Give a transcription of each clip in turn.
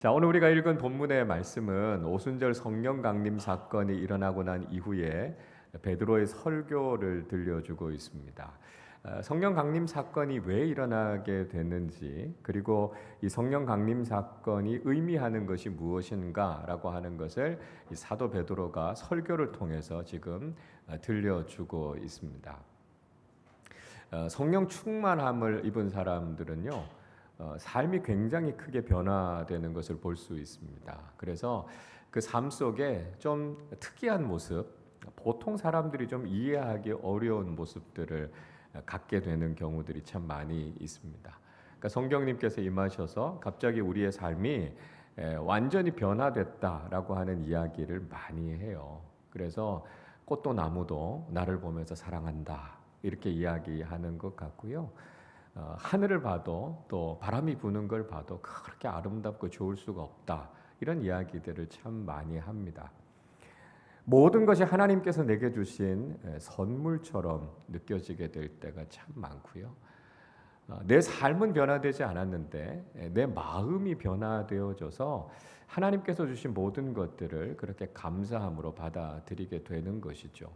자, 오늘 우리가 읽은 본문의 말씀은 오순절 성령 강림 사건이 일어나고 난 이후에 베드로의 설교를 들려주고 있습니다. 성령 강림 사건이 왜 일어나게 됐는지, 그리고 이 성령 강림 사건이 의미하는 것이 무엇인가라고 하는 것을 이 사도 베드로가 설교를 통해서 지금 들려주고 있습니다. 성령 충만함을 입은 사람들은요, 삶이 굉장히 크게 변화되는 것을 볼 수 있습니다. 그래서 그 삶 속에 좀 특이한 모습, 보통 사람들이 좀 이해하기 어려운 모습들을 갖게 되는 경우들이 참 많이 있습니다. 그러니까 성령님께서 임하셔서 갑자기 우리의 삶이 완전히 변화됐다라고 하는 이야기를 많이 해요. 그래서 꽃도 나무도 나를 보면서 사랑한다, 이렇게 이야기하는 것 같고요. 하늘을 봐도 또 바람이 부는 걸 봐도 그렇게 아름답고 좋을 수가 없다, 이런 이야기들을 참 많이 합니다. 모든 것이 하나님께서 내게 주신 선물처럼 느껴지게 될 때가 참 많고요. 내 삶은 변화되지 않았는데 내 마음이 변화되어져서 하나님께서 주신 모든 것들을 그렇게 감사함으로 받아들이게 되는 것이죠.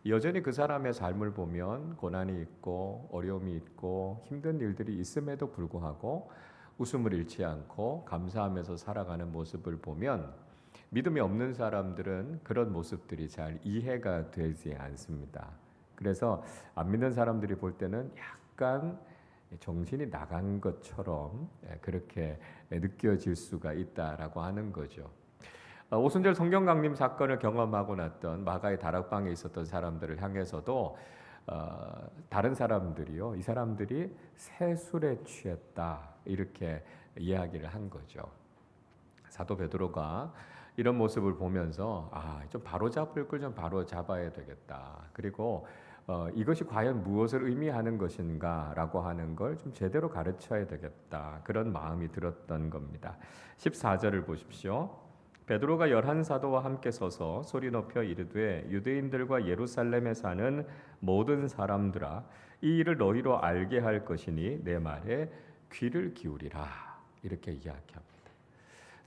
여전히 그 사람의 삶을 보면 고난이 있고 어려움이 있고 힘든 일들이 있음에도 불구하고 웃음을 잃지 않고 감사하면서 살아가는 모습을 보면 믿음이 없는 사람들은 그런 모습들이 잘 이해가 되지 않습니다. 그래서 안 믿는 사람들이 볼 때는 약간 정신이 나간 것처럼 그렇게 느껴질 수가 있다라고 하는 거죠. 오순절 성령 강림 사건을 경험하고 났던 마가의 다락방에 있었던 사람들을 향해서도 다른 사람들이요, 이 사람들이 새술에 취했다, 이렇게 이야기를 한 거죠. 사도 베드로가 이런 모습을 보면서 좀 바로잡을 걸 좀 바로 잡아야 되겠다. 그리고 이것이 과연 무엇을 의미하는 것인가라고 하는 걸 좀 제대로 가르쳐야 되겠다, 그런 마음이 들었던 겁니다. 14절을 보십시오. 베드로가 11사도와 함께 서서 소리 높여 이르되 유대인들과 예루살렘에 사는 모든 사람들아, 이 일을 너희로 알게 할 것이니 내 말에 귀를 기울이라, 이렇게 이야기합니다.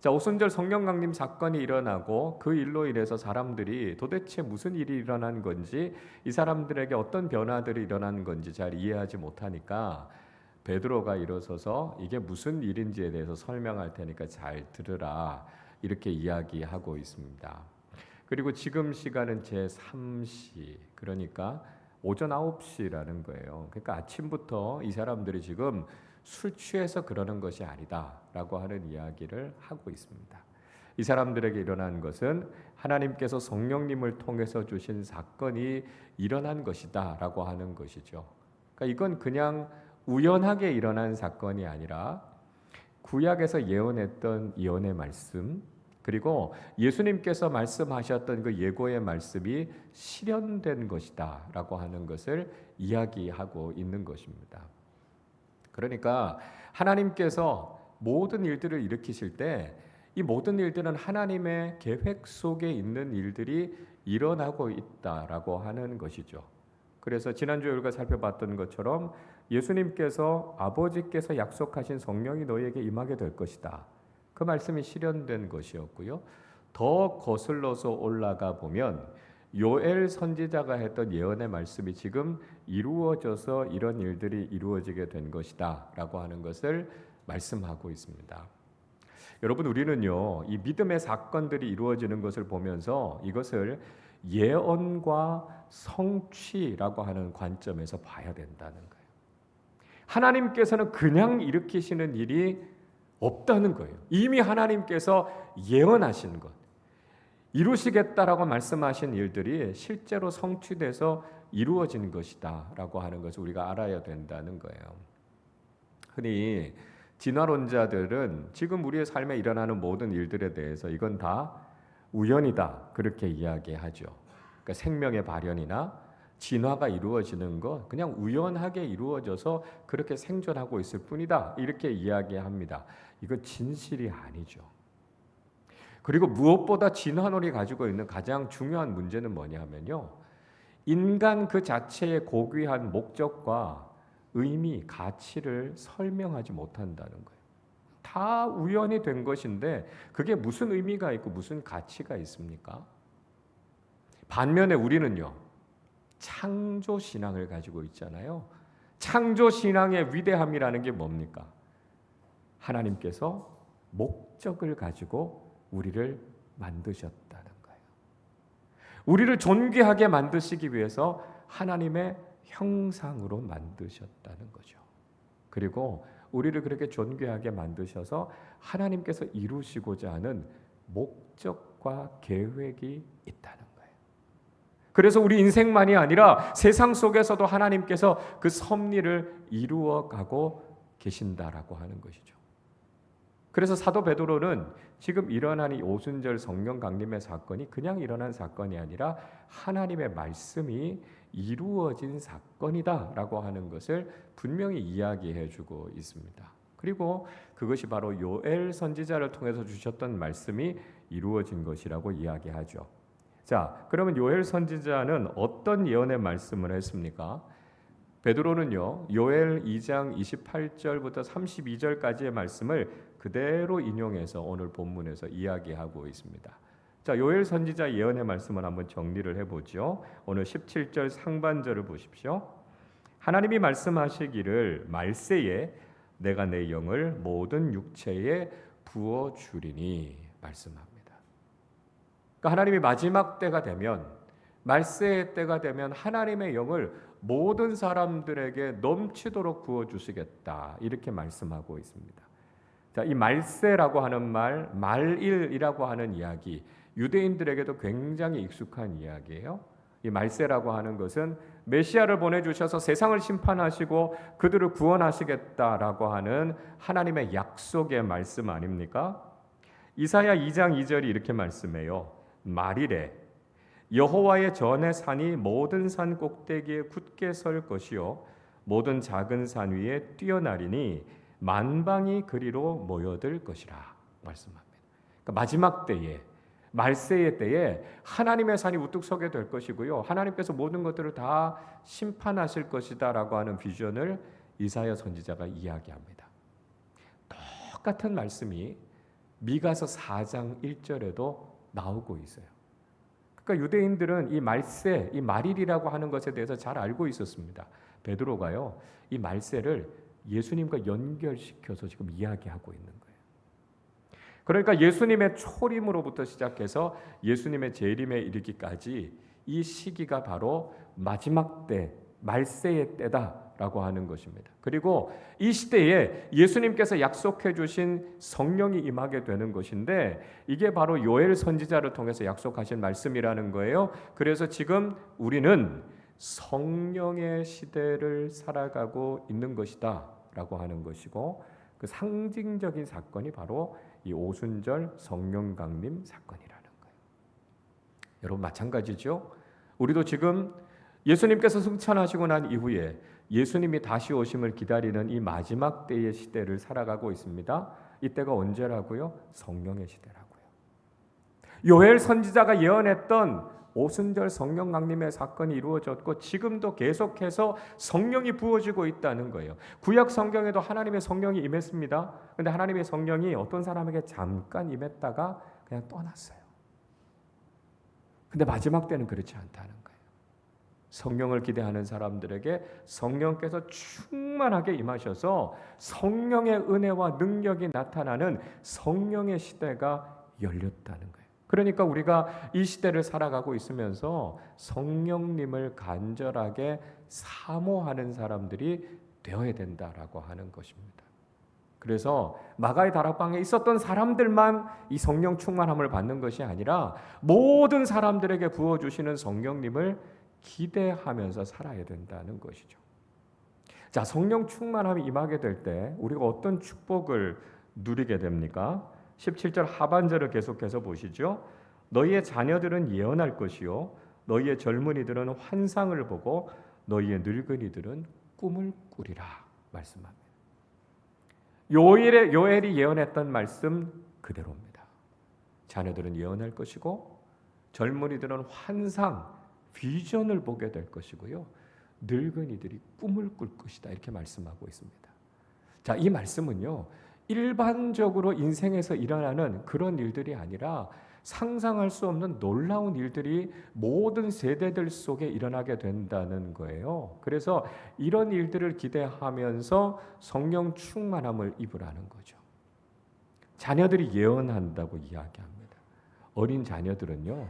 자, 오순절 성령 강림 사건이 일어나고 그 일로 인해서 사람들이 도대체 무슨 일이 일어난 건지, 이 사람들에게 어떤 변화들이 일어난 건지 잘 이해하지 못하니까 베드로가 일어서서 이게 무슨 일인지에 대해서 설명할 테니까 잘 들으라, 이렇게 이야기하고 있습니다. 그리고 지금 시간은 제3시, 그러니까 오전 9시라는 거예요. 그러니까 아침부터 이 사람들이 지금 술 취해서 그러는 것이 아니다라고 하는 이야기를 하고 있습니다. 이 사람들에게 일어난 것은 하나님께서 성령님을 통해서 주신 사건이 일어난 것이다라고 하는 것이죠. 그러니까 이건 그냥 우연하게 일어난 사건이 아니라 구약에서 예언했던 예언의 말씀, 그리고 예수님께서 말씀하셨던 그 예고의 말씀이 실현된 것이다라고 하는 것을 이야기하고 있는 것입니다. 그러니까 하나님께서 모든 일들을 일으키실 때 이 모든 일들은 하나님의 계획 속에 있는 일들이 일어나고 있다라고 하는 것이죠. 그래서 지난주에 우리가 살펴봤던 것처럼 예수님께서 아버지께서 약속하신 성령이 너희에게 임하게 될 것이다, 그 말씀이 실현된 것이었고요. 더 거슬러서 올라가 보면 요엘 선지자가 했던 예언의 말씀이 지금 이루어져서 이런 일들이 이루어지게 된 것이다 라고 하는 것을 말씀하고 있습니다. 여러분, 우리는요, 이 믿음의 사건들이 이루어지는 것을 보면서 이것을 예언과 성취라고 하는 관점에서 봐야 된다는 거예요. 하나님께서는 그냥 일으키시는 일이 없다는 거예요. 이미 하나님께서 예언하신 것, 이루시겠다라고 말씀하신 일들이 실제로 성취돼서 이루어진 것이다라고 하는 것을 우리가 알아야 된다는 거예요. 흔히 진화론자들은 지금 우리의 삶에 일어나는 모든 일들에 대해서 이건 다 우연이다, 그렇게 이야기하죠. 그러니까 생명의 발현이나 진화가 이루어지는 것 그냥 우연하게 이루어져서 그렇게 생존하고 있을 뿐이다, 이렇게 이야기합니다. 이건 진실이 아니죠. 그리고 무엇보다 진화론이 가지고 있는 가장 중요한 문제는 뭐냐면요, 인간 그 자체의 고귀한 목적과 의미, 가치를 설명하지 못한다는 거예요. 다 우연히 된 것인데 그게 무슨 의미가 있고 무슨 가치가 있습니까? 반면에 우리는요, 창조 신앙을 가지고 있잖아요. 창조 신앙의 위대함이라는 게 뭡니까? 하나님께서 목적을 가지고 우리를 만드셨다는 거예요. 우리를 존귀하게 만드시기 위해서 하나님의 형상으로 만드셨다는 거죠. 그리고 우리를 그렇게 존귀하게 만드셔서 하나님께서 이루시고자 하는 목적과 계획이 있다는 거예요. 그래서 우리 인생만이 아니라 세상 속에서도 하나님께서 그 섭리를 이루어가고 계신다라고 하는 것이죠. 그래서 사도 베드로는 지금 일어난 이 오순절 성령 강림의 사건이 그냥 일어난 사건이 아니라 하나님의 말씀이 이루어진 사건이다라고 하는 것을 분명히 이야기해 주고 있습니다. 그리고 그것이 바로 요엘 선지자를 통해서 주셨던 말씀이 이루어진 것이라고 이야기하죠. 자, 그러면 요엘 선지자는 어떤 예언의 말씀을 했습니까? 베드로는요, 요엘 2장 28절부터 32절까지의 말씀을 그대로 인용해서 오늘 본문에서 이야기하고 있습니다. 자, 요엘 선지자 예언의 말씀을 한번 정리를 해보죠. 오늘 17절 상반절을 보십시오. 하나님이 말씀하시기를 말세에 내가 내 영을 모든 육체에 부어주리니 말씀합니다. 그러니까 하나님이 마지막 때가 되면, 말세의 때가 되면 하나님의 영을 모든 사람들에게 넘치도록 부어주시겠다, 이렇게 말씀하고 있습니다. 자, 이 말세라고 하는 말, 말일이라고 하는 이야기, 유대인들에게도 굉장히 익숙한 이야기예요. 이 말세라고 하는 것은 메시아를 보내주셔서 세상을 심판하시고 그들을 구원하시겠다라고 하는 하나님의 약속의 말씀 아닙니까? 이사야 2장 2절이 이렇게 말씀해요. 말일에 여호와의 전의 산이 모든 산 꼭대기에 굳게 설 것이요 모든 작은 산 위에 뛰어나리니 만방이 그리로 모여들 것이라 말씀합니다. 그러니까 마지막 때에, 말세의 때에 하나님의 산이 우뚝 서게 될 것이고요, 하나님께서 모든 것들을 다 심판하실 것이다라고 하는 비전을 이사야 선지자가 이야기합니다. 똑같은 말씀이 미가서 4장 1절에도 나오고 있어요. 그러니까 유대인들은 이 말세, 이 말일이라고 하는 것에 대해서 잘 알고 있었습니다. 베드로가요, 이 말세를 예수님과 연결시켜서 지금 이야기하고 있는 거예요. 그러니까 예수님의 초림으로부터 시작해서 예수님의 재림에 이르기까지 이 시기가 바로 마지막 때, 말세의 때다라고 하는 것입니다. 그리고 이 시대에 예수님께서 약속해 주신 성령이 임하게 되는 것인데, 이게 바로 요엘 선지자를 통해서 약속하신 말씀이라는 거예요. 그래서 지금 우리는 성령의 시대를 살아가고 있는 것이다 라고 하는 것이고, 그 상징적인 사건이 바로 이 오순절 성령 강림 사건이라는 거예요. 여러분 마찬가지죠. 우리도 지금 예수님께서 승천하시고 난 이후에 예수님이 다시 오심을 기다리는 이 마지막 때의 시대를 살아가고 있습니다. 이때가 언제라고요? 성령의 시대라고요. 요엘 선지자가 예언했던 오순절 성령 강림의 사건이 이루어졌고 지금도 계속해서 성령이 부어지고 있다는 거예요. 구약 성경에도 하나님의 성령이 임했습니다. 그런데 하나님의 성령이 어떤 사람에게 잠깐 임했다가 그냥 떠났어요. 근데 마지막 때는 그렇지 않다는 거예요. 성령을 기대하는 사람들에게 성령께서 충만하게 임하셔서 성령의 은혜와 능력이 나타나는 성령의 시대가 열렸다는 거예요. 그러니까 우리가 이 시대를 살아가고 있으면서 성령님을 간절하게 사모하는 사람들이 되어야 된다라고 하는 것입니다. 그래서 마가의 다락방에 있었던 사람들만 이 성령 충만함을 받는 것이 아니라 모든 사람들에게 부어주시는 성령님을 기대하면서 살아야 된다는 것이죠. 자, 성령 충만함이 임하게 될 때 우리가 어떤 축복을 누리게 됩니까? 17절 하반절을 계속해서 보시죠. 너희의 자녀들은 예언할 것이요 너희의 젊은이들은 환상을 보고 너희의 늙은이들은 꿈을 꾸리라 말씀합니다. 요엘이 예언했던 말씀 그대로입니다. 자녀들은 예언할 것이고 젊은이들은 환상, 비전을 보게 될 것이고요 늙은이들이 꿈을 꿀 것이다 이렇게 말씀하고 있습니다. 자, 이 말씀은요 일반적으로 인생에서 일어나는 그런 일들이 아니라 상상할 수 없는 놀라운 일들이 모든 세대들 속에 일어나게 된다는 거예요. 그래서 이런 일들을 기대하면서 성령 충만함을 입으라는 거죠. 자녀들이 예언한다고 이야기합니다. 어린 자녀들은요,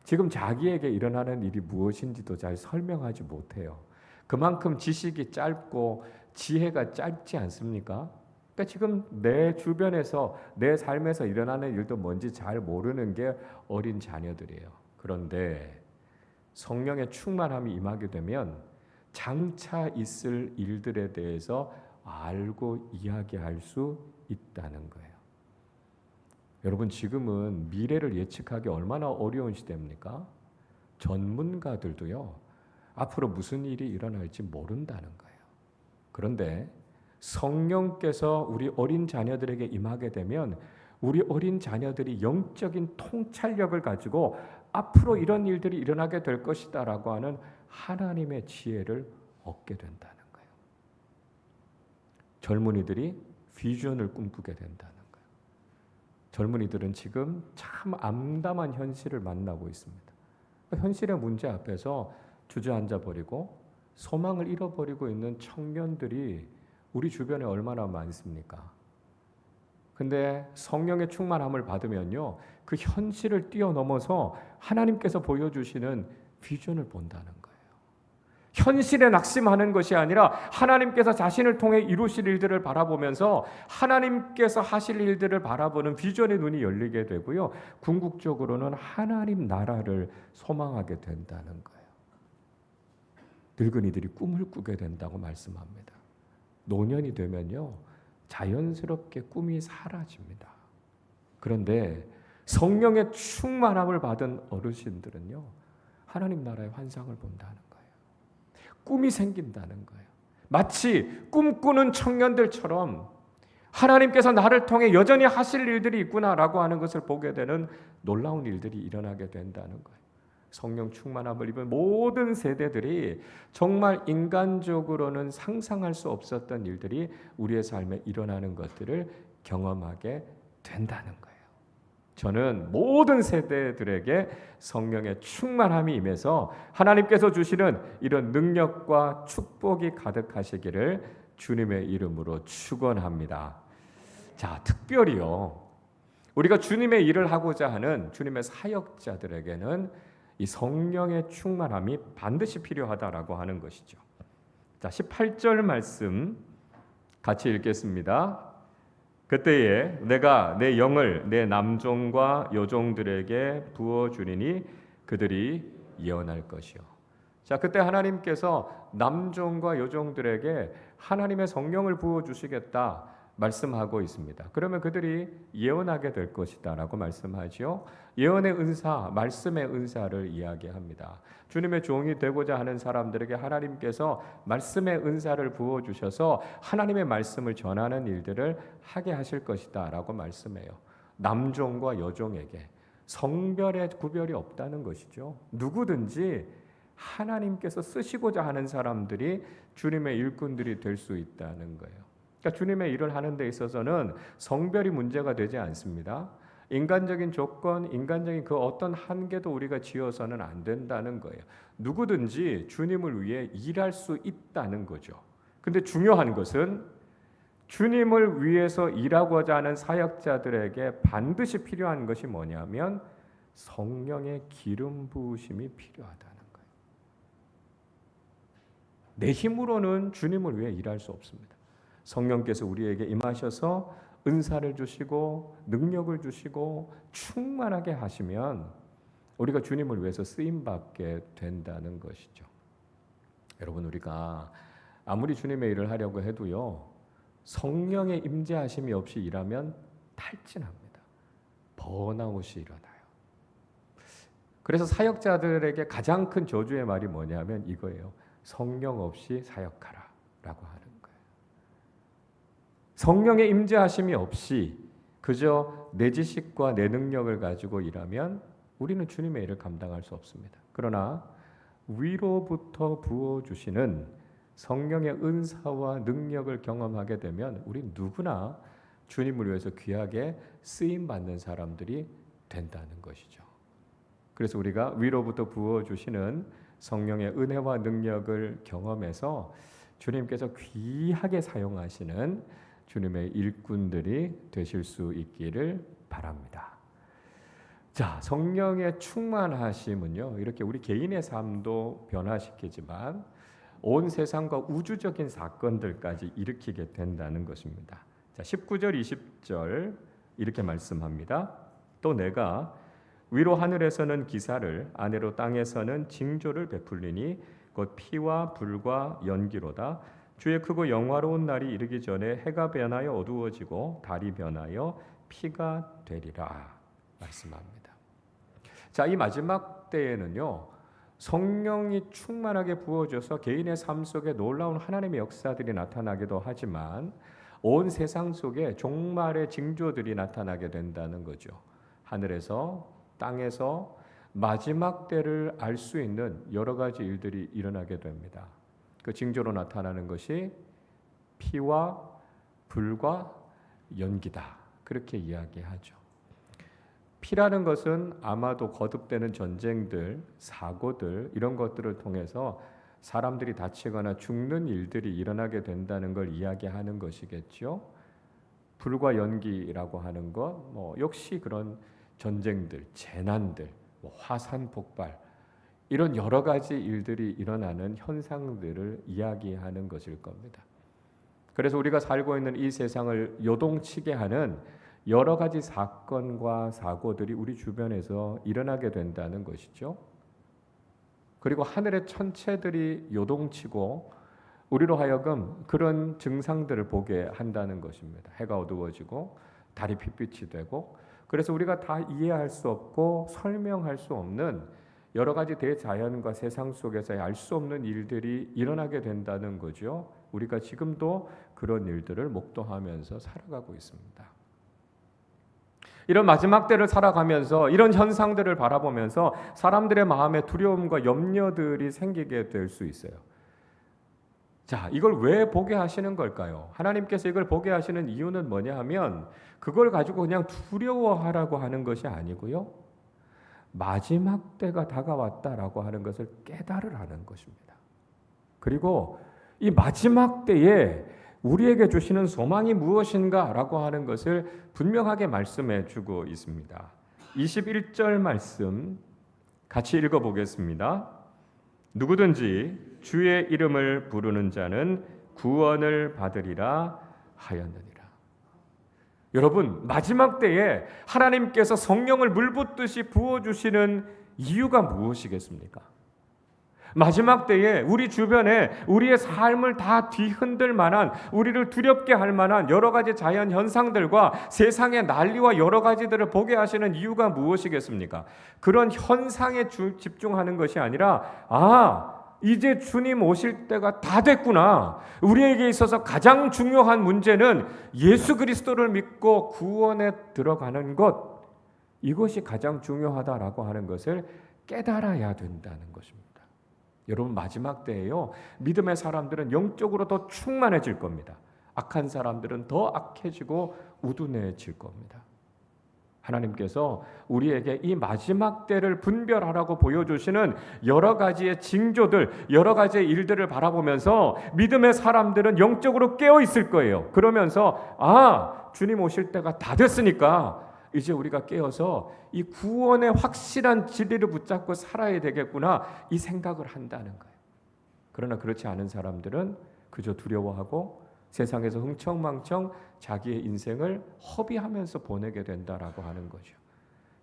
지금 자기에게 일어나는 일이 무엇인지도 잘 설명하지 못해요. 그만큼 지식이 짧고 지혜가 짧지 않습니까? 그러니까 지금 내 주변에서 내 삶에서 일어나는 일도 뭔지 잘 모르는 게 어린 자녀들이에요. 그런데 성령의 충만함이 임하게 되면 장차 있을 일들에 대해서 알고 이야기할 수 있다는 거예요. 여러분, 지금은 미래를 예측하기 얼마나 어려운 시대입니까? 전문가들도요, 앞으로 무슨 일이 일어날지 모른다는 거예요. 그런데 성령께서 우리 어린 자녀들에게 임하게 되면 우리 어린 자녀들이 영적인 통찰력을 가지고 앞으로 이런 일들이 일어나게 될 것이다라고 하는 하나님의 지혜를 얻게 된다는 거예요. 젊은이들이 비전을 꿈꾸게 된다는 거예요. 젊은이들은 지금 참 암담한 현실을 만나고 있습니다. 현실의 문제 앞에서 주저앉아 버리고 소망을 잃어버리고 있는 청년들이 우리 주변에 얼마나 많습니까? 근데 성령의 충만함을 받으면요, 그 현실을 뛰어넘어서 하나님께서 보여주시는 비전을 본다는 거예요. 현실에 낙심하는 것이 아니라 하나님께서 자신을 통해 이루실 일들을 바라보면서 하나님께서 하실 일들을 바라보는 비전의 눈이 열리게 되고요, 궁극적으로는 하나님 나라를 소망하게 된다는 거예요. 늙은이들이 꿈을 꾸게 된다고 말씀합니다. 노년이 되면요, 자연스럽게 꿈이 사라집니다. 그런데 성령의 충만함을 받은 어르신들은요, 하나님 나라의 환상을 본다는 거예요. 꿈이 생긴다는 거예요. 마치 꿈꾸는 청년들처럼 하나님께서 나를 통해 여전히 하실 일들이 있구나라고 하는 것을 보게 되는 놀라운 일들이 일어나게 된다는 거예요. 성령 충만함을 입은 모든 세대들이 정말 인간적으로는 상상할 수 없었던 일들이 우리의 삶에 일어나는 것들을 경험하게 된다는 거예요. 저는 모든 세대들에게 성령의 충만함이 임해서 하나님께서 주시는 이런 능력과 축복이 가득하시기를 주님의 이름으로 축원합니다. 자, 특별히요, 우리가 주님의 일을 하고자 하는 주님의 사역자들에게는 이 성령의 충만함이 반드시 필요하다라고 하는 것이죠. 자, 18절 말씀 같이 읽겠습니다. 그때에 내가 내 영을 내 남종과 여종들에게 부어 주리니 그들이 예언할 것이요. 자, 그때 하나님께서 남종과 여종들에게 하나님의 성령을 부어 주시겠다 말씀하고 있습니다. 그러면 그들이 예언하게 될 것이다라고 말씀하지요. 예언의 은사, 말씀의 은사를 이야기합니다. 주님의 종이 되고자 하는 사람들에게 하나님께서 말씀의 은사를 부어 주셔서 하나님의 말씀을 전하는 일들을 하게 하실 것이다라고 말씀해요. 남종과 여종에게 성별의 구별이 없다는 것이죠. 누구든지 하나님께서 쓰시고자 하는 사람들이 주님의 일꾼들이 될 수 있다는 거예요. 그러니까 주님의 일을 하는 데 있어서는 성별이 문제가 되지 않습니다. 인간적인 조건, 인간적인 그 어떤 한계도 우리가 지어서는 안 된다는 거예요. 누구든지 주님을 위해 일할 수 있다는 거죠. 근데 중요한 것은 주님을 위해서 일하고자 하는 사역자들에게 반드시 필요한 것이 뭐냐면 성령의 기름 부으심이 필요하다는 거예요. 내 힘으로는 주님을 위해 일할 수 없습니다. 성령께서 우리에게 임하셔서 은사를 주시고 능력을 주시고 충만하게 하시면 우리가 주님을 위해서 쓰임받게 된다는 것이죠. 여러분, 우리가 아무리 주님의 일을 하려고 해도요, 성령의 임재하심이 없이 일하면 탈진합니다. 번아웃이 일어나요. 그래서 사역자들에게 가장 큰 저주의 말이 뭐냐면 이거예요. 성령 없이 사역하라 라고 하는 거예요. 성령의 임재하심이 없이 그저 내 지식과 내 능력을 가지고 일하면 우리는 주님의 일을 감당할 수 없습니다. 그러나 위로부터 부어주시는 성령의 은사와 능력을 경험하게 되면 우리 누구나 주님을 위해서 귀하게 쓰임 받는 사람들이 된다는 것이죠. 그래서 우리가 위로부터 부어 주시는 성령의 은혜와 능력을 경험해서 주님께서 귀하게 사용하시는 주님의 일꾼들이 되실 수 있기를 바랍니다. 자, 성령의 충만하심은요, 이렇게 우리 개인의 삶도 변화시키지만 온 세상과 우주적인 사건들까지 일으키게 된다는 것입니다. 자, 19절 20절 이렇게 말씀합니다. 또 내가 위로 하늘에서는 기사를 아래로 땅에서는 징조를 베풀리니 곧 피와 불과 연기로다. 주의 크고 영화로운 날이 이르기 전에 해가 변하여 어두워지고 달이 변하여 피가 되리라 말씀합니다. 자, 이 마지막 때에는요, 성령이 충만하게 부어져서 개인의 삶 속에 놀라운 하나님의 역사들이 나타나기도 하지만 온 세상 속에 종말의 징조들이 나타나게 된다는 거죠. 하늘에서 땅에서 마지막 때를 알 수 있는 여러 가지 일들이 일어나게 됩니다. 그 징조로 나타나는 것이 피와 불과 연기다. 그렇게 이야기하죠. 피라는 것은 아마도 거듭되는 전쟁들, 사고들 이런 것들을 통해서 사람들이 다치거나 죽는 일들이 일어나게 된다는 걸 이야기하는 것이겠죠. 불과 연기라고 하는 것, 역시 그런 전쟁들, 재난들, 화산 폭발 이런 여러 가지 일들이 일어나는 현상들을 이야기하는 것일 겁니다. 그래서 우리가 살고 있는 이 세상을 요동치게 하는 여러 가지 사건과 사고들이 우리 주변에서 일어나게 된다는 것이죠. 그리고 하늘의 천체들이 요동치고 우리로 하여금 그런 증상들을 보게 한다는 것입니다. 해가 어두워지고 달이 핏빛이 되고, 그래서 우리가 다 이해할 수 없고 설명할 수 없는 여러 가지 대자연과 세상 속에서의 알 수 없는 일들이 일어나게 된다는 거죠. 우리가 지금도 그런 일들을 목도하면서 살아가고 있습니다. 이런 마지막 때를 살아가면서 이런 현상들을 바라보면서 사람들의 마음에 두려움과 염려들이 생기게 될 수 있어요. 자, 이걸 왜 보게 하시는 걸까요? 하나님께서 이걸 보게 하시는 이유는 뭐냐 하면 그걸 가지고 그냥 두려워하라고 하는 것이 아니고요. 마지막 때가 다가왔다라고 하는 것을 깨달으라는 것입니다. 그리고 이 마지막 때에 우리에게 주시는 소망이 무엇인가라고 하는 것을 분명하게 말씀해 주고 있습니다. 21절 말씀 같이 읽어보겠습니다. 누구든지 주의 이름을 부르는 자는 구원을 받으리라 하였느니라. 여러분, 마지막 때에 하나님께서 성령을 물붓듯이 부어주시는 이유가 무엇이겠습니까? 마지막 때에 우리 주변에 우리의 삶을 다 뒤흔들 만한, 우리를 두렵게 할 만한 여러 가지 자연 현상들과 세상의 난리와 여러 가지들을 보게 하시는 이유가 무엇이겠습니까? 그런 현상에 집중하는 것이 아니라 이제 주님 오실 때가 다 됐구나. 우리에게 있어서 가장 중요한 문제는 예수 그리스도를 믿고 구원에 들어가는 것, 이것이 가장 중요하다라고 하는 것을 깨달아야 된다는 것입니다. 여러분, 마지막 때에요, 믿음의 사람들은 영적으로 더 충만해질 겁니다. 악한 사람들은 더 악해지고 우둔해질 겁니다. 하나님께서 우리에게 이 마지막 때를 분별하라고 보여주시는 여러 가지의 징조들, 여러 가지의 일들을 바라보면서 믿음의 사람들은 영적으로 깨어 있을 거예요. 그러면서 주님 오실 때가 다 됐으니까 이제 우리가 깨어서 이 구원의 확실한 진리를 붙잡고 살아야 되겠구나, 이 생각을 한다는 거예요. 그러나 그렇지 않은 사람들은 그저 두려워하고 세상에서 흥청망청 자기의 인생을 허비하면서 보내게 된다라고 하는 거죠.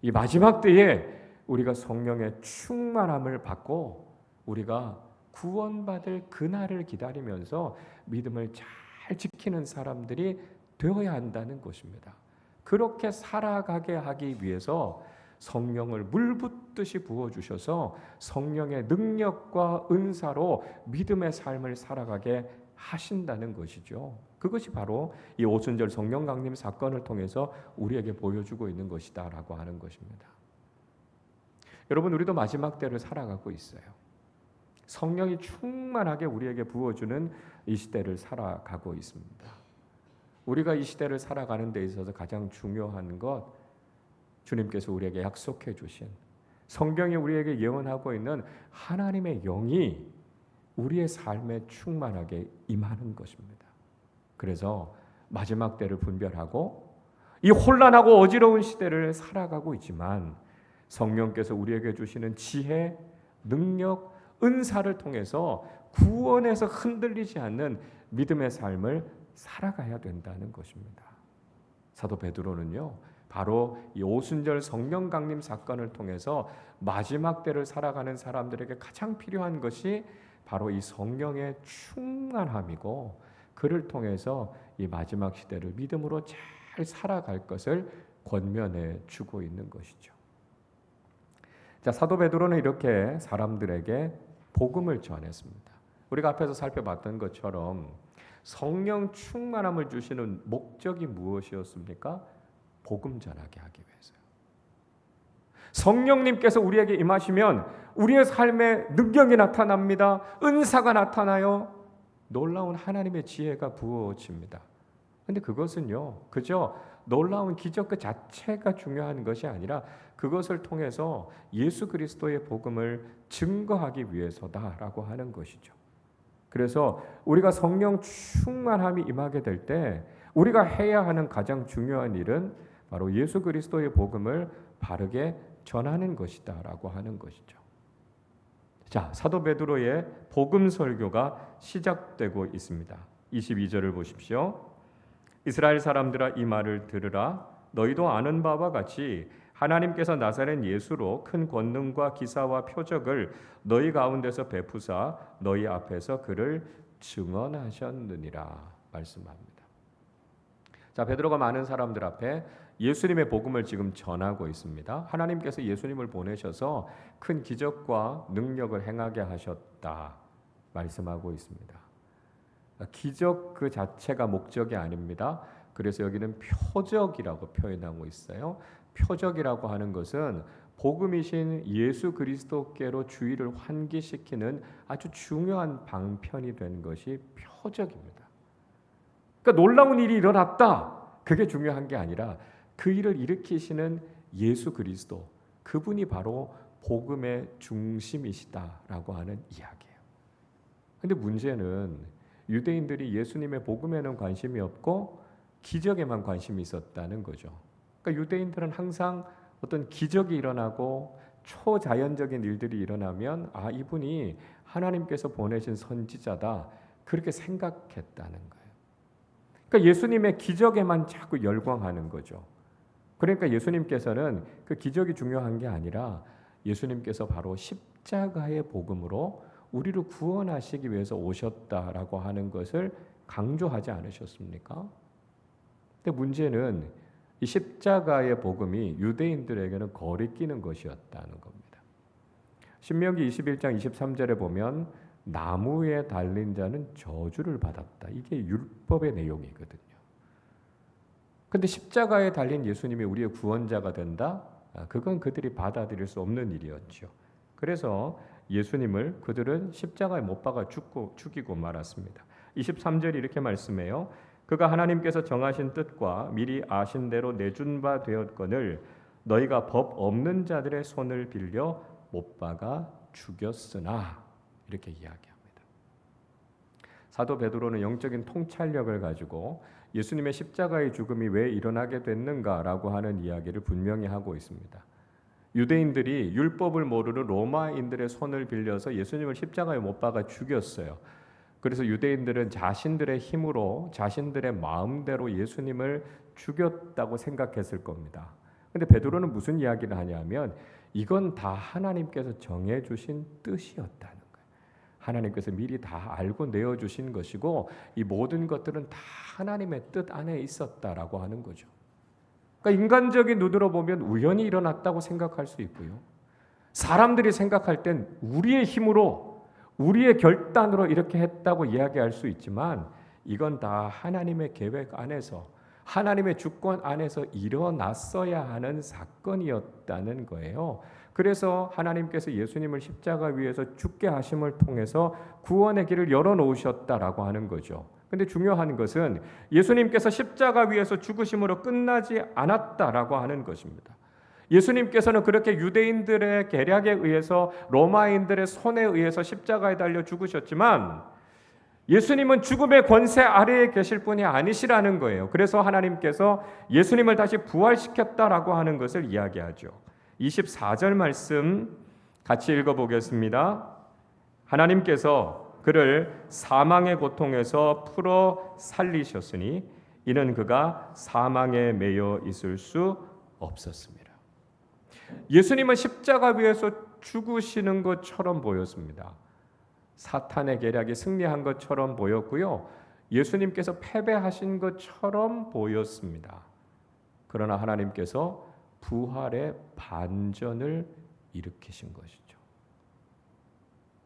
이 마지막 때에 우리가 성령의 충만함을 받고 우리가 구원받을 그날을 기다리면서 믿음을 잘 지키는 사람들이 되어야 한다는 것입니다. 그렇게 살아가게 하기 위해서 성령을 물붓듯이 부어주셔서 성령의 능력과 은사로 믿음의 삶을 살아가게 하신다는 것이죠. 그것이 바로 이 오순절 성령 강림 사건을 통해서 우리에게 보여주고 있는 것이다라고 하는 것입니다. 여러분, 우리도 마지막 때를 살아가고 있어요. 성령이 충만하게 우리에게 부어주는 이 시대를 살아가고 있습니다. 우리가 이 시대를 살아가는 데 있어서 가장 중요한 것, 주님께서 우리에게 약속해 주신, 성경이 우리에게 예언하고 있는 하나님의 영이 우리의 삶에 충만하게 임하는 것입니다. 그래서 마지막 때를 분별하고 이 혼란하고 어지러운 시대를 살아가고 있지만 성령께서 우리에게 주시는 지혜, 능력, 은사를 통해서 구원에서 흔들리지 않는 믿음의 삶을 살아가야 된다는 것입니다. 사도 베드로는요, 바로 이 오순절 성령 강림 사건을 통해서 마지막 때를 살아가는 사람들에게 가장 필요한 것이 바로 이 성령의 충만함이고, 그를 통해서 이 마지막 시대를 믿음으로 잘 살아갈 것을 권면해 주고 있는 것이죠. 자, 사도 베드로는 이렇게 사람들에게 복음을 전했습니다. 우리가 앞에서 살펴봤던 것처럼 성령 충만함을 주시는 목적이 무엇이었습니까? 복음 전하게 하기 위해서요. 성령님께서 우리에게 임하시면 우리의 삶에 능력이 나타납니다. 은사가 나타나요. 놀라운 하나님의 지혜가 부어집니다. 근데 그것은요, 그저 놀라운 기적 그 자체가 중요한 것이 아니라 그것을 통해서 예수 그리스도의 복음을 증거하기 위해서다라고 하는 것이죠. 그래서 우리가 성령 충만함이 임하게 될 때 우리가 해야 하는 가장 중요한 일은 바로 예수 그리스도의 복음을 바르게 전하는 것이다라고 하는 것이죠. 자, 사도 베드로의 복음 설교가 시작되고 있습니다. 22절을 보십시오. 이스라엘 사람들아, 이 말을 들으라. 너희도 아는 바와 같이 하나님께서 나사렛 예수로 큰 권능과 기사와 표적을 너희 가운데서 베푸사 너희 앞에서 그를 증언하셨느니라 말씀합니다. 자, 베드로가 많은 사람들 앞에 예수님의 복음을 지금 전하고 있습니다. 하나님께서 예수님을 보내셔서 큰 기적과 능력을 행하게 하셨다 말씀하고 있습니다. 기적 그 자체가 목적이 아닙니다. 그래서 여기는 표적이라고 표현하고 있어요. 표적이라고 하는 것은 복음이신 예수 그리스도께로 주의를 환기시키는 아주 중요한 방편이 된 것이 표적입니다. 그러니까 놀라운 일이 일어났다, 그게 중요한 게 아니라 그 일을 일으키시는 예수 그리스도, 그분이 바로 복음의 중심이시다라고 하는 이야기예요. 근데 문제는 유대인들이 예수님의 복음에는 관심이 없고 기적에만 관심이 있었다는 거죠. 그러니까 유대인들은 항상 어떤 기적이 일어나고 초자연적인 일들이 일어나면 아, 이분이 하나님께서 보내신 선지자다, 그렇게 생각했다는 거예요. 그러니까 예수님의 기적에만 자꾸 열광하는 거죠. 그러니까 예수님께서는 그 기적이 중요한 게 아니라 예수님께서 바로 십자가의 복음으로 우리를 구원하시기 위해서 오셨다라고 하는 것을 강조하지 않으셨습니까? 근데 문제는 이 십자가의 복음이 유대인들에게는 거리끼는 것이었다는 겁니다. 신명기 21장 23절에 보면 나무에 달린 자는 저주를 받았다. 이게 율법의 내용이거든요. 근데 십자가에 달린 예수님이 우리의 구원자가 된다? 그건 그들이 받아들일 수 없는 일이었죠. 그래서 예수님을 그들은 십자가에 못 박아 죽이고 말았습니다. 23절이 이렇게 말씀해요. 그가 하나님께서 정하신 뜻과 미리 아신 대로 내준 바 되었거늘 너희가 법 없는 자들의 손을 빌려 못 박아 죽였으나, 이렇게 이야기합니다. 사도 베드로는 영적인 통찰력을 가지고 예수님의 십자가의 죽음이 왜 일어나게 됐는가라고 하는 이야기를 분명히 하고 있습니다. 유대인들이 율법을 모르는 로마인들의 손을 빌려서 예수님을 십자가에 못 박아 죽였어요. 그래서 유대인들은 자신들의 힘으로 자신들의 마음대로 예수님을 죽였다고 생각했을 겁니다. 근데 베드로는 무슨 이야기를 하냐면 이건 다 하나님께서 정해주신 뜻이었다는 거예요. 하나님께서 미리 다 알고 내어주신 것이고 이 모든 것들은 다 하나님의 뜻 안에 있었다라고 하는 거죠. 그러니까 인간적인 눈으로 보면 우연히 일어났다고 생각할 수 있고요. 사람들이 생각할 땐 우리의 힘으로 우리의 결단으로 이렇게 했다고 이야기할 수 있지만 이건 다 하나님의 계획 안에서 하나님의 주권 안에서 일어났어야 하는 사건이었다는 거예요. 그래서 하나님께서 예수님을 십자가 위에서 죽게 하심을 통해서 구원의 길을 열어놓으셨다라고 하는 거죠. 근데 중요한 것은 예수님께서 십자가 위에서 죽으심으로 끝나지 않았다라고 하는 것입니다. 예수님께서는 그렇게 유대인들의 계략에 의해서 로마인들의 손에 의해서 십자가에 달려 죽으셨지만 예수님은 죽음의 권세 아래에 계실 분이 아니시라는 거예요. 그래서 하나님께서 예수님을 다시 부활시켰다라고 하는 것을 이야기하죠. 24절 말씀 같이 읽어보겠습니다. 하나님께서 그를 사망의 고통에서 풀어 살리셨으니 이는 그가 사망에 매여 있을 수 없었습니다. 예수님은 십자가 위에서 죽으시는 것처럼 보였습니다. 사탄의 계략이 승리한 것처럼 보였고요. 예수님께서 패배하신 것처럼 보였습니다. 그러나 하나님께서 부활의 반전을 일으키신 것이죠.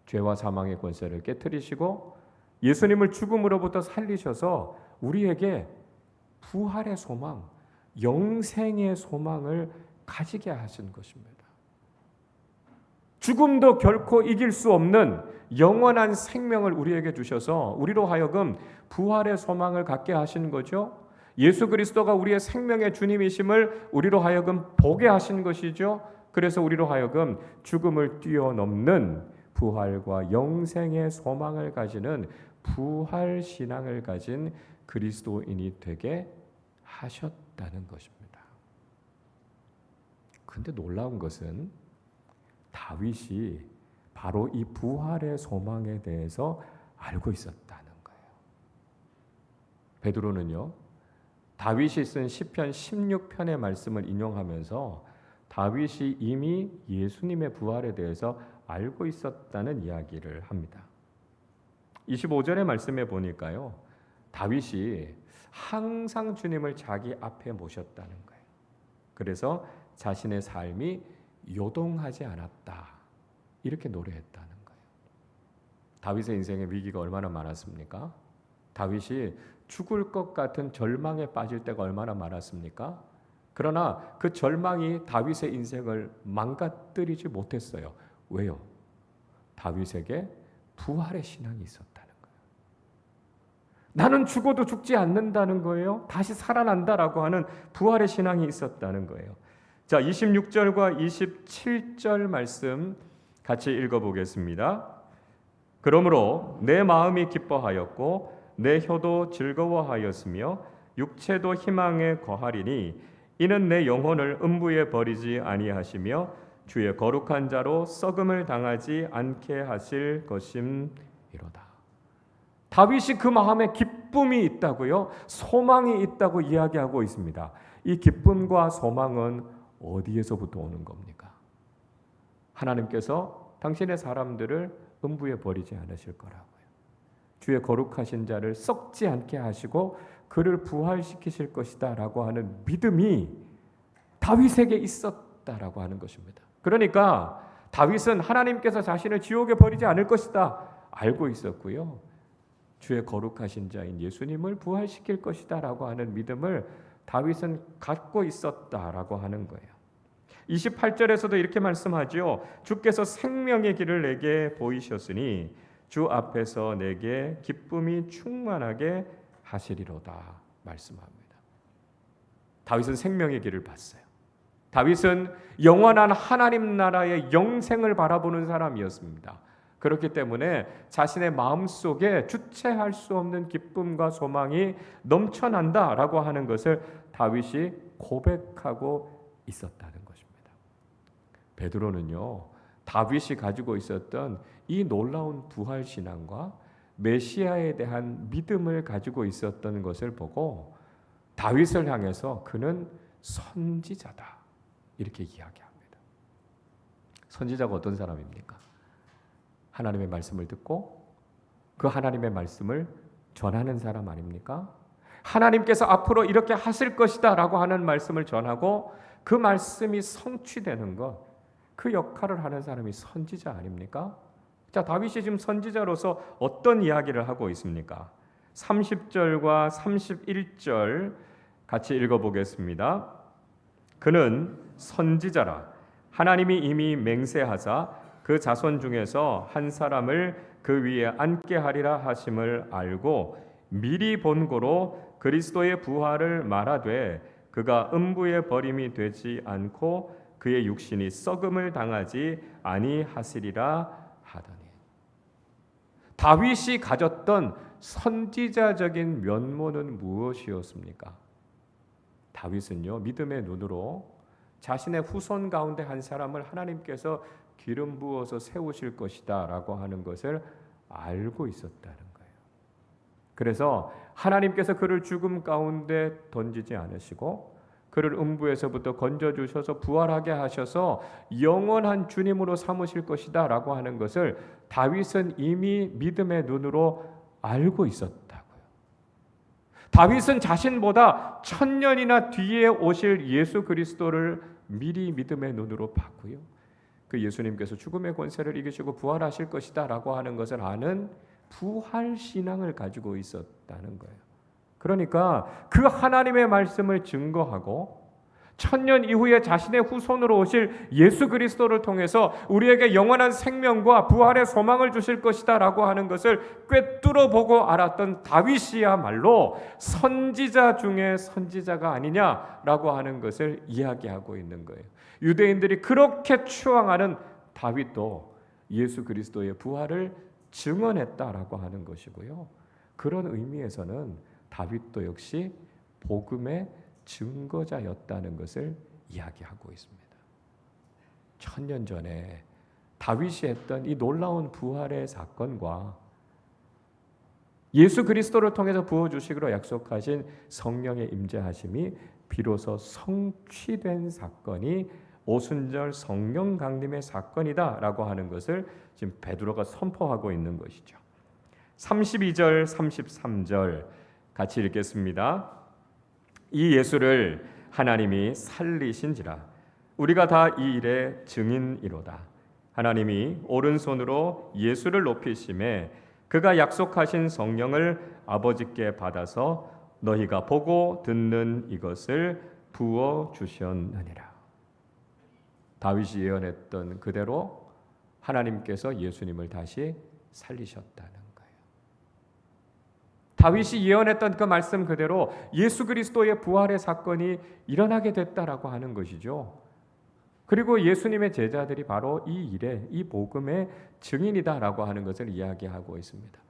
죄와 사망의 권세를 깨뜨리시고 예수님을 죽음으로부터 살리셔서 우리에게 부활의 소망, 영생의 소망을 가지게 하신 것입니다. 죽음도 결코 이길 수 없는 영원한 생명을 우리에게 주셔서 우리로 하여금 부활의 소망을 갖게 하신 거죠. 예수 그리스도가 우리의 생명의 주님이심을 우리로 하여금 보게 하신 것이죠. 그래서 우리로 하여금 죽음을 뛰어넘는 부활과 영생의 소망을 가지는 부활 신앙을 가진 그리스도인이 되게 하셨다는 것입니다. 근데 놀라운 것은 다윗이 바로 이 부활의 소망에 대해서 알고 있었다는 거예요. 베드로는요, 다윗이 쓴 시편 16편의 말씀을 인용하면서 다윗이 이미 예수님의 부활에 대해서 알고 있었다는 이야기를 합니다. 25절의 말씀에 보니까요, 다윗이 항상 주님을 자기 앞에 모셨다는 거예요. 그래서 자신의 삶이 요동하지 않았다, 이렇게 노래했다는 거예요. 다윗의 인생의 위기가 얼마나 많았습니까? 다윗이 죽을 것 같은 절망에 빠질 때가 얼마나 많았습니까? 그러나 그 절망이 다윗의 인생을 망가뜨리지 못했어요. 왜요? 다윗에게 부활의 신앙이 있었다는 거예요. 나는 죽어도 죽지 않는다는 거예요. 다시 살아난다라고 하는 부활의 신앙이 있었다는 거예요. 자, 26절과 27절 말씀 같이 읽어보겠습니다. 그러므로 내 마음이 기뻐하였고 내 혀도 즐거워하였으며 육체도 희망에 거하리니 이는 내 영혼을 음부에 버리지 아니하시며 주의 거룩한 자로 썩음을 당하지 않게 하실 것임이로다. 다윗이 그 마음에 기쁨이 있다고요? 소망이 있다고 이야기하고 있습니다. 이 기쁨과 소망은 어디에서부터 오는 겁니까? 하나님께서 당신의 사람들을 음부에 버리지 않으실 거라고요. 주의 거룩하신 자를 썩지 않게 하시고 그를 부활시키실 것이다 라고 하는 믿음이 다윗에게 있었다라고 하는 것입니다. 그러니까 다윗은 하나님께서 자신을 지옥에 버리지 않을 것이다 알고 있었고요. 주의 거룩하신 자인 예수님을 부활시킬 것이다 라고 하는 믿음을 다윗은 갖고 있었다라고 하는 거예요. 28절에서도 이렇게 말씀하죠. 주께서 생명의 길을 내게 보이셨으니 주 앞에서 내게 기쁨이 충만하게 하시리로다 말씀합니다. 다윗은 생명의 길을 봤어요. 다윗은 영원한 하나님 나라의 영생을 바라보는 사람이었습니다. 그렇기 때문에 자신의 마음속에 주체할 수 없는 기쁨과 소망이 넘쳐난다라고 하는 것을 다윗이 고백하고 있었다는 것입니다. 베드로는요, 다윗이 가지고 있었던 이 놀라운 부활 신앙과 메시아에 대한 믿음을 가지고 있었던 것을 보고 다윗을 향해서 그는 선지자다 이렇게 이야기합니다. 선지자가 어떤 사람입니까? 하나님의 말씀을 듣고 그 하나님의 말씀을 전하는 사람 아닙니까? 하나님께서 앞으로 이렇게 하실 것이다 라고 하는 말씀을 전하고 그 말씀이 성취되는 것, 그 역할을 하는 사람이 선지자 아닙니까? 자, 다윗이 지금 선지자로서 어떤 이야기를 하고 있습니까? 30절과 31절 같이 읽어보겠습니다. 그는 선지자라 하나님이 이미 맹세하사 그 자손 중에서 한 사람을 그 위에 앉게 하리라 하심을 알고 미리 본고로 그리스도의 부활을 말하되 그가 음부에 버림이 되지 않고 그의 육신이 썩음을 당하지 아니하시리라 하더니. 다윗이 가졌던 선지자적인 면모는 무엇이었습니까? 다윗은요, 믿음의 눈으로 자신의 후손 가운데 한 사람을 하나님께서 기름 부어서 세우실 것이다 라고 하는 것을 알고 있었다는 거예요. 그래서 하나님께서 그를 죽음 가운데 던지지 않으시고 그를 음부에서부터 건져주셔서 부활하게 하셔서 영원한 주님으로 삼으실 것이다 라고 하는 것을 다윗은 이미 믿음의 눈으로 알고 있었다고요. 다윗은 자신보다 1000년이나 뒤에 오실 예수 그리스도를 미리 믿음의 눈으로 봤고요. 그 예수님께서 죽음의 권세를 이기시고 부활하실 것이다 라고 하는 것을 아는 부활신앙을 가지고 있었다는 거예요. 그러니까 그 하나님의 말씀을 증거하고 1000년 이후에 자신의 후손으로 오실 예수 그리스도를 통해서 우리에게 영원한 생명과 부활의 소망을 주실 것이다 라고 하는 것을 꿰뚫어 보고 알았던 다윗이야말로 선지자 중에 선지자가 아니냐라고 하는 것을 이야기하고 있는 거예요. 유대인들이 그렇게 추앙하는 다윗도 예수 그리스도의 부활을 증언했다라고 하는 것이고요. 그런 의미에서는 다윗도 역시 복음의 증거자였다는 것을 이야기하고 있습니다. 1000년 전에 다윗이 했던 이 놀라운 부활의 사건과 예수 그리스도를 통해서 부어주시기로 약속하신 성령의 임재하심이 비로소 성취된 사건이 오순절 성령 강림의 사건이다라고 하는 것을 지금 베드로가 선포하고 있는 것이죠. 32절, 33절 같이 읽겠습니다. 이 예수를 하나님이 살리신지라 우리가 다 이 일의 증인이로다. 하나님이 오른손으로 예수를 높이심에 그가 약속하신 성령을 아버지께 받아서 너희가 보고 듣는 이것을 부어 주셨느니라. 다윗이 예언했던 그대로 하나님께서 예수님을 다시 살리셨다는 거예요. 다윗이 예언했던 그 말씀 그대로 예수 그리스도의 부활의 사건이 일어나게 됐다라고 하는 것이죠. 그리고 예수님의 제자들이 바로 이 일에 이 복음의 증인이다라고 하는 것을 이야기하고 있습니다.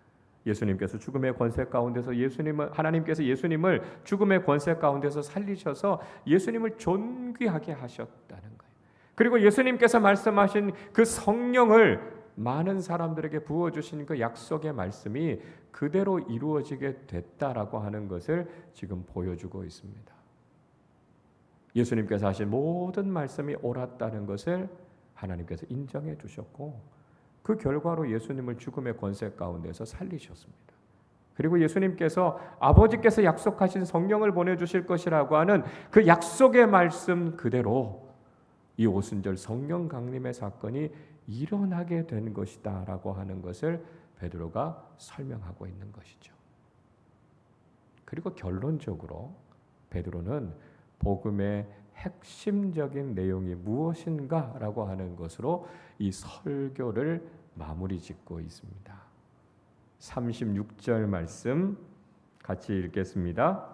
예수님께서 죽음의 권세 가운데서 하나님께서 예수님을 죽음의 권세 가운데서 살리셔서 예수님을 존귀하게 하셨다는 거예요. 그리고 예수님께서 말씀하신 그 성령을 많은 사람들에게 부어주신 그 약속의 말씀이 그대로 이루어지게 됐다라고 하는 것을 지금 보여주고 있습니다. 예수님께서 하신 모든 말씀이 옳았다는 것을 하나님께서 인정해 주셨고 그 결과로 예수님을 죽음의 권세 가운데서 살리셨습니다. 그리고 예수님께서 아버지께서 약속하신 성령을 보내주실 것이라고 하는 그 약속의 말씀 그대로 이 오순절 성령 강림의 사건이 일어나게 된 것이다 라고 하는 것을 베드로가 설명하고 있는 것이죠. 그리고 결론적으로 베드로는 복음의 핵심적인 내용이 무엇인가 라고 하는 것으로 이 설교를 마무리 짓고 있습니다. 36절 말씀 같이 읽겠습니다.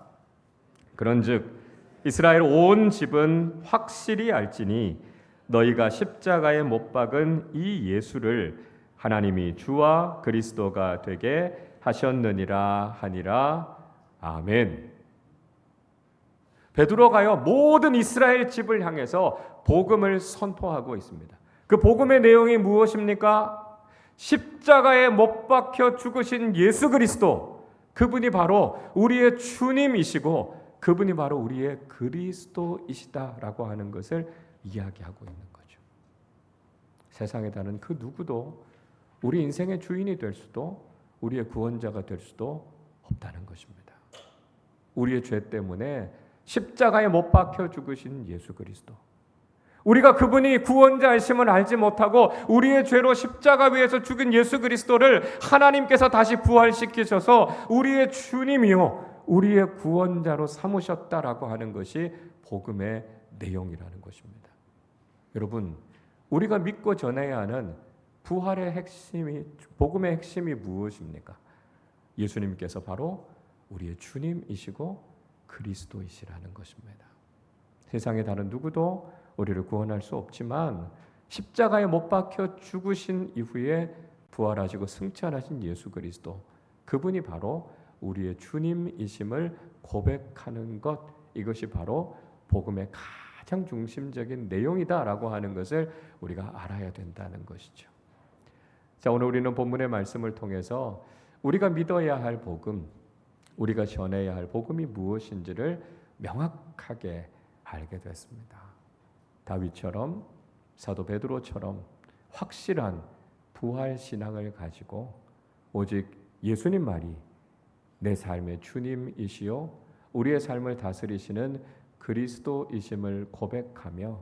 그런즉 이스라엘 온 집은 확실히 알지니 너희가 십자가에 못 박은 이 예수를 하나님이 주와 그리스도가 되게 하셨느니라 하니라. 아멘. 베드로가요 모든 이스라엘 집을 향해서 복음을 선포하고 있습니다. 그 복음의 내용이 무엇입니까? 십자가에 못 박혀 죽으신 예수 그리스도, 그분이 바로 우리의 주님이시고 그분이 바로 우리의 그리스도이시다라고 하는 것을 이야기하고 있는 거죠. 세상에 다른 그 누구도 우리 인생의 주인이 될 수도 우리의 구원자가 될 수도 없다는 것입니다. 우리의 죄 때문에 십자가에 못 박혀 죽으신 예수 그리스도, 우리가 그분이 구원자이심을 알지 못하고 우리의 죄로 십자가 위에서 죽은 예수 그리스도를 하나님께서 다시 부활시키셔서 우리의 주님이요 우리의 구원자로 삼으셨다라고 하는 것이 복음의 내용이라는 것입니다. 여러분, 우리가 믿고 전해야 하는 부활의 핵심이, 복음의 핵심이 무엇입니까? 예수님께서 바로 우리의 주님이시고 그리스도이시라는 것입니다. 세상의 다른 누구도 우리를 구원할 수 없지만 십자가에 못 박혀 죽으신 이후에 부활하시고 승천하신 예수 그리스도, 그분이 바로 우리의 주님이심을 고백하는 것, 이것이 바로 복음의 가장 중심적인 내용이다라고 하는 것을 우리가 알아야 된다는 것이죠. 자, 오늘 우리는 본문의 말씀을 통해서 우리가 믿어야 할 복음, 우리가 전해야 할 복음이 무엇인지를 명확하게 알게 됐습니다. 다윗처럼, 사도 베드로처럼 확실한 부활 신앙을 가지고 오직 예수님 말이 내 삶의 주님이시요 우리의 삶을 다스리시는 그리스도이심을 고백하며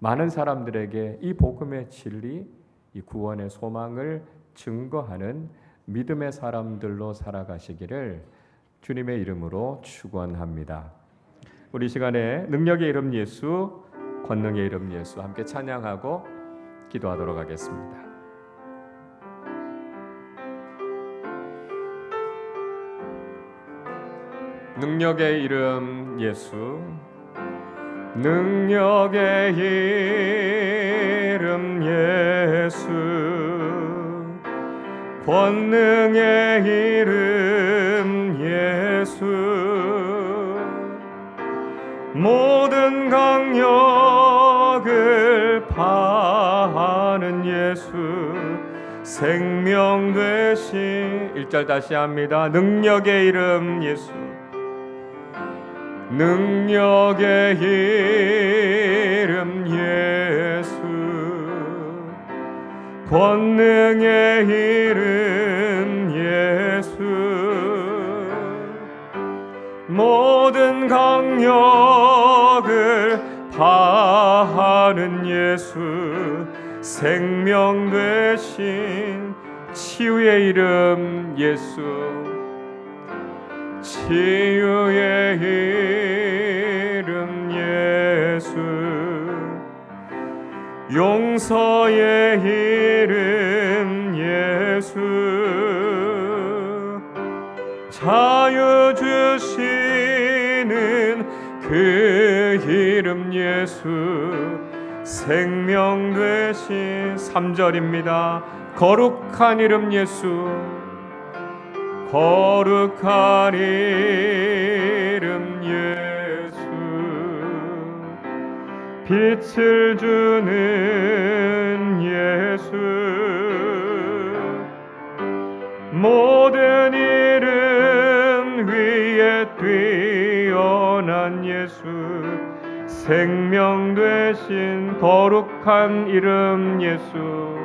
많은 사람들에게 이 복음의 진리, 이 구원의 소망을 증거하는 믿음의 사람들로 살아가시기를 주님의 이름으로 축원합니다. 우리 시간에 능력의 이름 예수, 권능의 이름 예수 함께 찬양하고 기도하도록 하겠습니다. 능력의 이름 예수, 능력의 이름 예수, 권능의 이름 예수, 모든 강력을 파하는 예수, 생명 되신 1절 다시 합니다. 능력의 이름 예수, 능력의 이름 예수, 권능의 이름 예수, 모든 강력을 파하는 예수, 생명 되신 치유의 이름 예수, 치유의 이름 예수, 용서의 이름 예수, 자유 주시는 그 이름 예수, 생명 되신 3절입니다. 거룩한 이름 예수, 거룩한 이름 예수, 빛을 주는 예수, 모든 이름 위에 뛰어난 예수, 생명 되신 거룩한 이름 예수,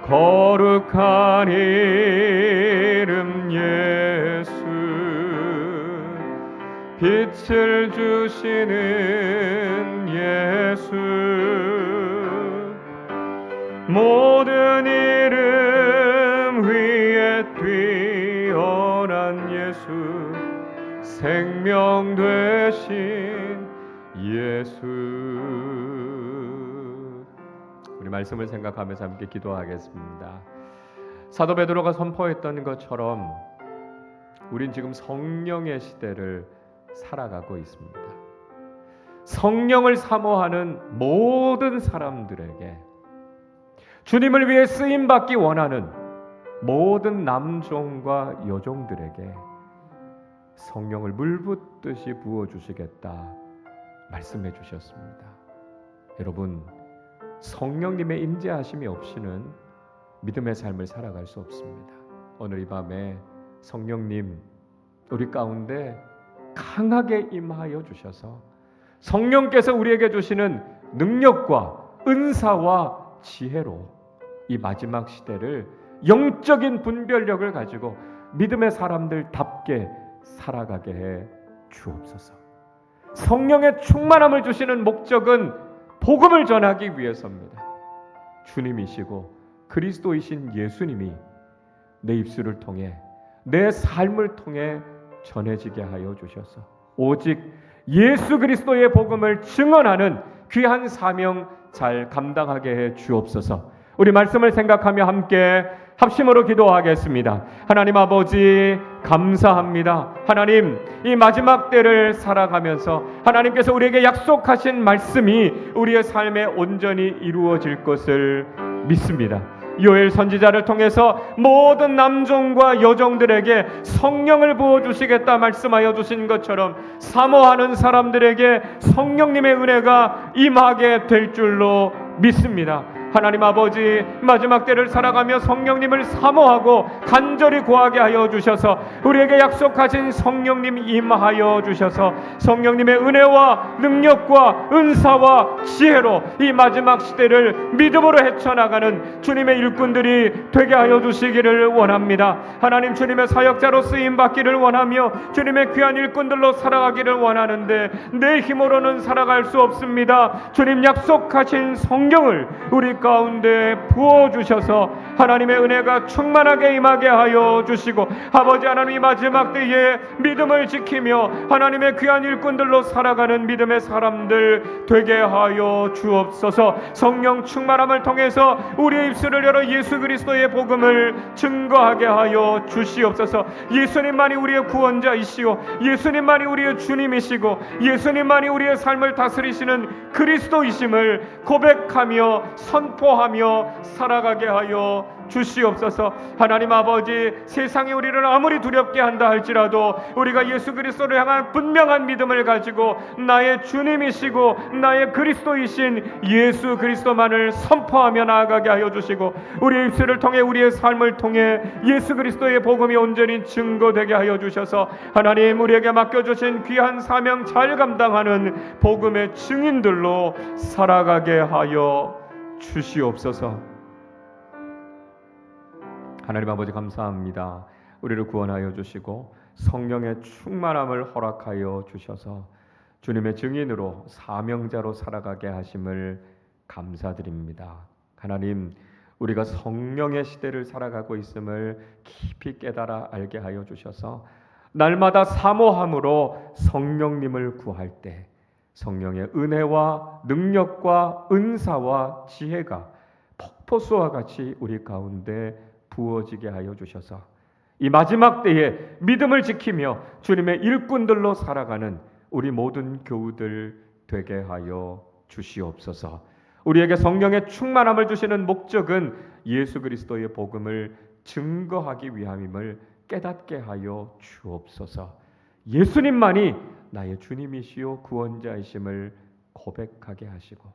거룩한 이름 예수, 빛을 주시는 예수, 모든 이름 위에 뛰어난 예수, 생명 되신 예수. 우리 말씀을 생각하면서 함께 기도하겠습니다. 사도 베드로가 선포했던 것처럼 우린 지금 성령의 시대를 살아가고 있습니다. 성령을 사모하는 모든 사람들에게, 주님을 위해 쓰임받기 원하는 모든 남종과 여종들에게 성령을 물붓듯이 부어주시겠다 말씀해 주셨습니다. 여러분, 성령님의 임재하심이 없이는 믿음의 삶을 살아갈 수 없습니다. 오늘 이 밤에 성령님 우리 가운데 강하게 임하여 주셔서 성령께서 우리에게 주시는 능력과 은사와 지혜로 이 마지막 시대를 영적인 분별력을 가지고 믿음의 사람들답게 살아가게 해 주옵소서. 성령의 충만함을 주시는 목적은 복음을 전하기 위해서입니다. 주님이시고 그리스도이신 예수님이 내 입술을 통해, 내 삶을 통해 전해지게 하여 주셔서 오직 예수 그리스도의 복음을 증언하는 귀한 사명 잘 감당하게 해 주옵소서. 우리 말씀을 생각하며 함께 합심으로 기도하겠습니다. 하나님 아버지 감사합니다. 하나님, 이 마지막 때를 살아가면서 하나님께서 우리에게 약속하신 말씀이 우리의 삶에 온전히 이루어질 것을 믿습니다. 요엘 선지자를 통해서 모든 남종과 여종들에게 성령을 부어주시겠다 말씀하여 주신 것처럼 사모하는 사람들에게 성령님의 은혜가 임하게 될 줄로 믿습니다. 하나님 아버지, 마지막 때를 살아가며 성령님을 사모하고 간절히 구하게 하여 주셔서 우리에게 약속하신 성령님 임하여 주셔서 성령님의 은혜와 능력과 은사와 지혜로 이 마지막 시대를 믿음으로 헤쳐나가는 주님의 일꾼들이 되게 하여 주시기를 원합니다. 하나님, 주님의 사역자로 쓰임받기를 원하며 주님의 귀한 일꾼들로 살아가기를 원하는데 내 힘으로는 살아갈 수 없습니다. 주님 약속하신 성령을 우리 가운데 부어주셔서 하나님의 은혜가 충만하게 임하게 하여 주시고 아버지 하나님, 이 마지막 때에 믿음을 지키며 하나님의 귀한 일꾼들로 살아가는 믿음의 사람들 되게 하여 주옵소서. 성령 충만함을 통해서 우리의 입술을 열어 예수 그리스도의 복음을 증거하게 하여 주시옵소서. 예수님만이 우리의 구원자이시오, 예수님만이 우리의 주님이시고 예수님만이 우리의 삶을 다스리시는 그리스도이심을 고백하며 선포하며 살아가게 하여 주시옵소서. 하나님 아버지, 세상이 우리를 아무리 두렵게 한다 할지라도 우리가 예수 그리스도를 향한 분명한 믿음을 가지고 나의 주님이시고 나의 그리스도이신 예수 그리스도만을 선포하며 나아가게 하여 주시고 우리의 입술을 통해 우리의 삶을 통해 예수 그리스도의 복음이 온전히 증거되게 하여 주셔서 하나님, 우리에게 맡겨주신 귀한 사명 잘 감당하는 복음의 증인들로 살아가게 하여 주시옵소서. 하나님 아버지 감사합니다. 우리를 구원하여 주시고 성령의 충만함을 허락하여 주셔서 주님의 증인으로 사명자로 살아가게 하심을 감사드립니다. 하나님, 우리가 성령의 시대를 살아가고 있음을 깊이 깨달아 알게 하여 주셔서 날마다 사모함으로 성령님을 구할 때 성령의 은혜와 능력과 은사와 지혜가 폭포수와 같이 우리 가운데 부어지게 하여 주셔서 이 마지막 때에 믿음을 지키며 주님의 일꾼들로 살아가는 우리 모든 교우들 되게 하여 주시옵소서. 우리에게 성령의 충만함을 주시는 목적은 예수 그리스도의 복음을 증거하기 위함임을 깨닫게 하여 주옵소서. 예수님만이 나의 주님이시요 구원자이심을 고백하게 하시고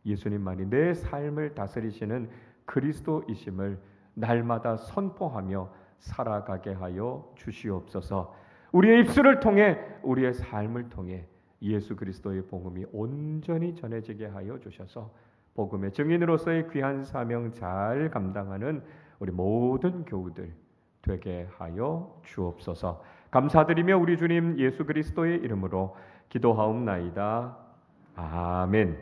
예수님만이 내 삶을 다스리시는 그리스도이심을 날마다 선포하며 살아가게 하여 주시옵소서. 우리의 입술을 통해 우리의 삶을 통해 예수 그리스도의 복음이 온전히 전해지게 하여 주셔서 복음의 증인으로서의 귀한 사명 잘 감당하는 우리 모든 교우들 되게 하여 주옵소서. 감사드리며 우리 주님 예수 그리스도의 이름으로 기도하옵나이다. 아멘.